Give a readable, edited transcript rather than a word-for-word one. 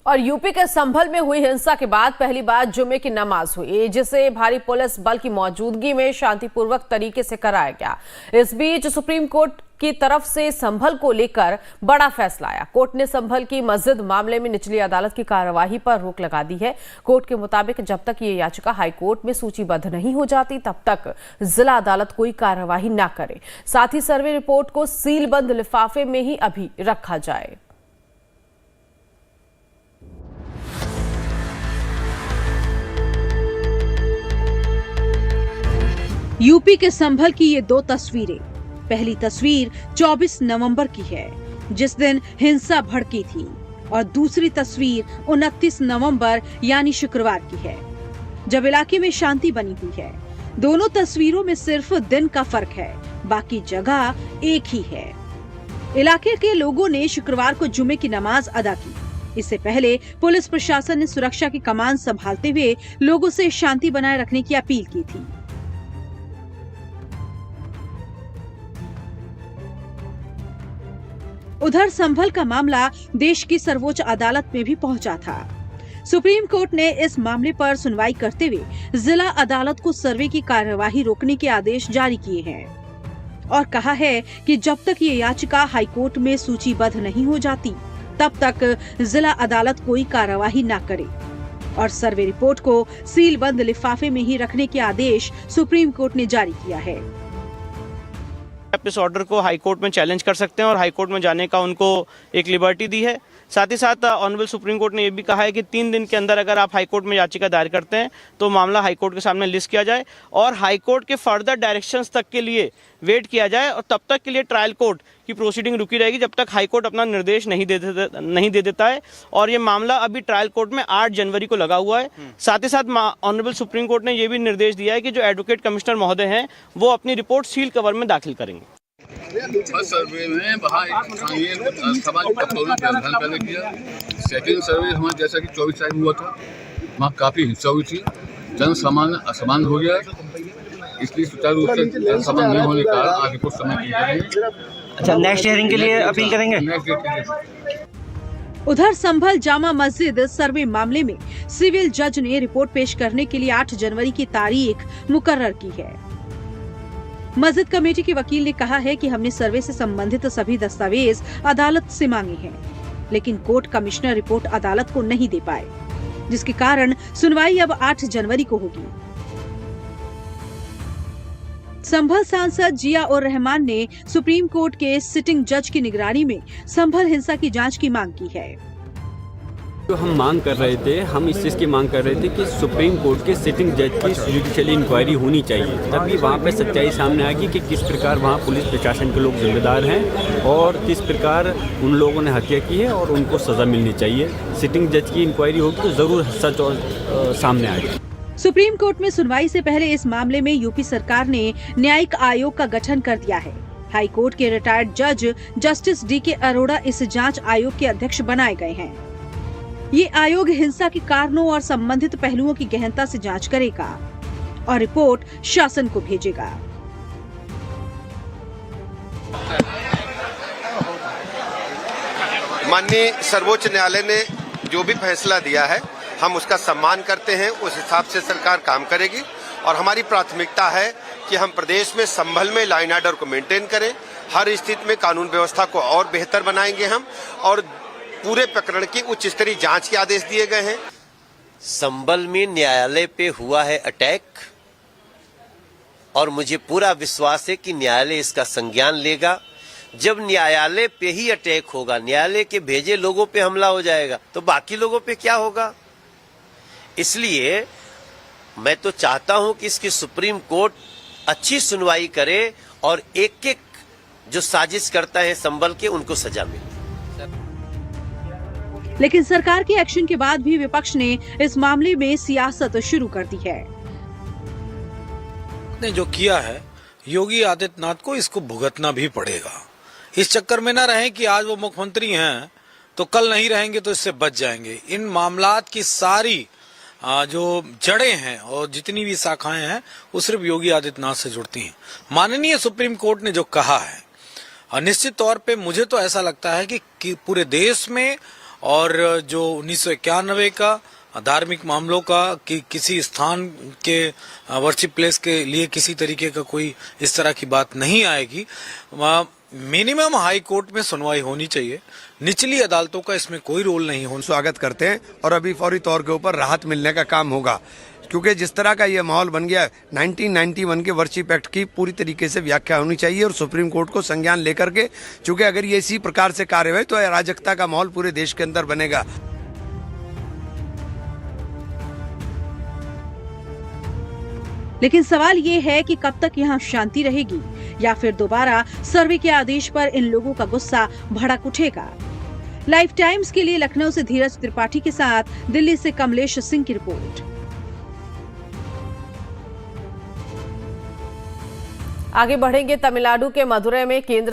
और यूपी के संभल में हुई हिंसा के बाद पहली बार जुमे की नमाज हुई, जिसे भारी पुलिस बल की मौजूदगी में शांतिपूर्वक तरीके से कराया गया। इस बीच सुप्रीम कोर्ट की तरफ से संभल को लेकर बड़ा फैसला आया। कोर्ट ने संभल की मस्जिद मामले में निचली अदालत की कार्यवाही पर रोक लगा दी है। कोर्ट के मुताबिक जब तक ये याचिका हाईकोर्ट में सूचीबद्ध नहीं हो जाती तब तक जिला अदालत कोई कार्यवाही न करे। साथ ही सर्वे रिपोर्ट को सीलबंद लिफाफे में ही अभी रखा जाए। यूपी के संभल की ये दो तस्वीरें। पहली तस्वीर 24 नवंबर की है, जिस दिन हिंसा भड़की थी, और दूसरी तस्वीर 29 नवंबर यानी शुक्रवार की है, जब इलाके में शांति बनी हुई है। दोनों तस्वीरों में सिर्फ दिन का फर्क है, बाकी जगह एक ही है। इलाके के लोगों ने शुक्रवार को जुमे की नमाज अदा की। इससे पहले पुलिस प्रशासन ने सुरक्षा की कमान संभालते हुए लोगों से शांति बनाए रखने की अपील की थी। उधर संभल का मामला देश की सर्वोच्च अदालत में भी पहुंचा था। सुप्रीम कोर्ट ने इस मामले पर सुनवाई करते हुए जिला अदालत को सर्वे की कार्यवाही रोकने के आदेश जारी किए हैं और कहा है कि जब तक ये याचिका हाईकोर्ट में सूचीबद्ध नहीं हो जाती तब तक जिला अदालत कोई कार्यवाही न करे और सर्वे रिपोर्ट को सीलबंद लिफाफे में ही रखने के आदेश सुप्रीम कोर्ट ने जारी किया है। आप इस ऑर्डर को हाई कोर्ट में चैलेंज कर सकते हैं और हाई कोर्ट में जाने का उनको एक लिबर्टी दी है। साथ ही साथ ऑनरेबल सुप्रीम कोर्ट ने यह भी कहा है कि 3 दिन के अंदर अगर आप हाई कोर्ट में याचिका दायर करते हैं तो मामला हाई कोर्ट के सामने लिस्ट किया जाए और हाई कोर्ट के फर्दर डायरेक्शंस तक के लिए वेट किया जाए और तब तक के लिए ट्रायल कोर्ट की प्रोसीडिंग रुकी रहेगी जब तक हाई कोर्ट अपना निर्देश नहीं दे देता है। और ये मामला अभी ट्रायल कोर्ट में 8 जनवरी को लगा हुआ है। साथ ही साथ ऑनरेबल सुप्रीम कोर्ट ने यह भी निर्देश दिया है कि जो एडवोकेट कमिश्नर महोदय हैं वो अपनी रिपोर्ट सील कवर में दाखिल करेंगे। फर्स्ट सर्वे में वहाँ समाज व्यवधान पहले किया। सेकेंड सर्वे हमारा जैसा कि 24 तारीख हुआ था, वहाँ काफ़ी हिंसा हुई थी, जन सामान्य असमान हो गया, इसलिए सुचारू रूप से जन सामान्य नहीं होने के कारण आगे कुछ समय की। अच्छा, नेक्स्ट हियरिंग के लिए अपील करेंगे। उधर संभल जामा मस्जिद सर्वे मामले में सिविल जज ने रिपोर्ट पेश करने के लिए 8 जनवरी की तारीख मुकर्रर की है। मस्जिद कमेटी के वकील ने कहा है कि हमने सर्वे से संबंधित सभी दस्तावेज अदालत से मांगे हैं, लेकिन कोर्ट कमिश्नर रिपोर्ट अदालत को नहीं दे पाए, जिसके कारण सुनवाई अब 8 जनवरी को होगी। संभल सांसद जिया उर रहमान ने सुप्रीम कोर्ट के सिटिंग जज की निगरानी में संभल हिंसा की जांच की मांग की है। जो हम मांग कर रहे थे, हम इस चीज़ की मांग कर रहे थे कि सुप्रीम कोर्ट के सिटिंग जज की जुडिशियल इंक्वायरी होनी चाहिए, तभी वहाँ पे सच्चाई सामने आएगी कि किस प्रकार वहाँ पुलिस प्रशासन के लोग जिम्मेदार हैं और किस प्रकार उन लोगों ने हत्या की है और उनको सज़ा मिलनी चाहिए। सिटिंग जज की इंक्वायरी होगी तो ज़रूर सच और सामने आएगा। सुप्रीम कोर्ट में सुनवाई से पहले इस मामले में यूपी सरकार ने न्यायिक आयोग का गठन कर दिया है। हाई कोर्ट के रिटायर्ड जज जस्टिस DK अरोड़ा इस जांच आयोग के अध्यक्ष बनाए गए हैं। ये आयोग हिंसा के कारणों और संबंधित पहलुओं की गहनता से जांच करेगा और रिपोर्ट शासन को भेजेगा। माननीय सर्वोच्च न्यायालय ने जो भी फैसला दिया है हम उसका सम्मान करते हैं, उस हिसाब से सरकार काम करेगी और हमारी प्राथमिकता है कि हम प्रदेश में संभल में लॉ एंड ऑर्डर को मेंटेन करें, हर स्थिति में कानून व्यवस्था को और बेहतर बनाएंगे हम, और पूरे प्रकरण की उच्च स्तरीय जांच के आदेश दिए गए हैं। संभल में न्यायालय पे हुआ है अटैक और मुझे पूरा विश्वास है कि न्यायालय इसका संज्ञान लेगा। जब न्यायालय पे ही अटैक होगा, न्यायालय के भेजे लोगों पे हमला हो जाएगा तो बाकी लोगों पे क्या होगा। इसलिए मैं तो चाहता हूं कि इसकी सुप्रीम कोर्ट अच्छी सुनवाई करे और एक-एक जो साजिश करता है संभल के उनको सजा मिले। लेकिन सरकार के एक्शन के बाद भी विपक्ष ने इस मामले में सियासत शुरू कर दी है। ने जो किया है योगी आदित्यनाथ को इसको भुगतना भी पड़ेगा। इस चक्कर में ना रहें कि आज वो मुख्यमंत्री हैं तो कल नहीं रहेंगे तो इससे बच जाएंगे। इन मामलात की सारी जो जड़ें हैं और जितनी भी शाखाएं हैं वो सिर्फ योगी आदित्यनाथ से जुड़ती हैं। माननीय सुप्रीम कोर्ट ने जो कहा है, निश्चित तौर पे मुझे तो ऐसा लगता है कि पूरे देश में और जो 1991 का धार्मिक मामलों का कि किसी स्थान के वर्शिप प्लेस के लिए किसी तरीके का कोई इस तरह की बात नहीं आएगी। मिनिमम हाई कोर्ट में सुनवाई होनी चाहिए, निचली अदालतों का इसमें कोई रोल नहीं होना। स्वागत करते हैं और अभी फौरी तौर के ऊपर राहत मिलने का काम होगा, क्योंकि जिस तरह का ये माहौल बन गया 1991 के वर्शिप एक्ट की पूरी तरीके से व्याख्या होनी चाहिए और सुप्रीम कोर्ट को संज्ञान लेकर के, क्योंकि अगर ये इसी प्रकार से कार्य हुए तो अराजकता का माहौल पूरे देश के अंदर बनेगा। लेकिन सवाल ये है कि कब तक यहाँ शांति रहेगी या फिर दोबारा सर्वे के आदेश पर इन लोगों का गुस्सा भड़क उठेगा। लाइफ टाइम्स के लिए लखनऊ से धीरज त्रिपाठी के साथ दिल्ली से कमलेश सिंह की रिपोर्ट। आगे बढ़ेंगे तमिलनाडु के मदुरै में केंद्र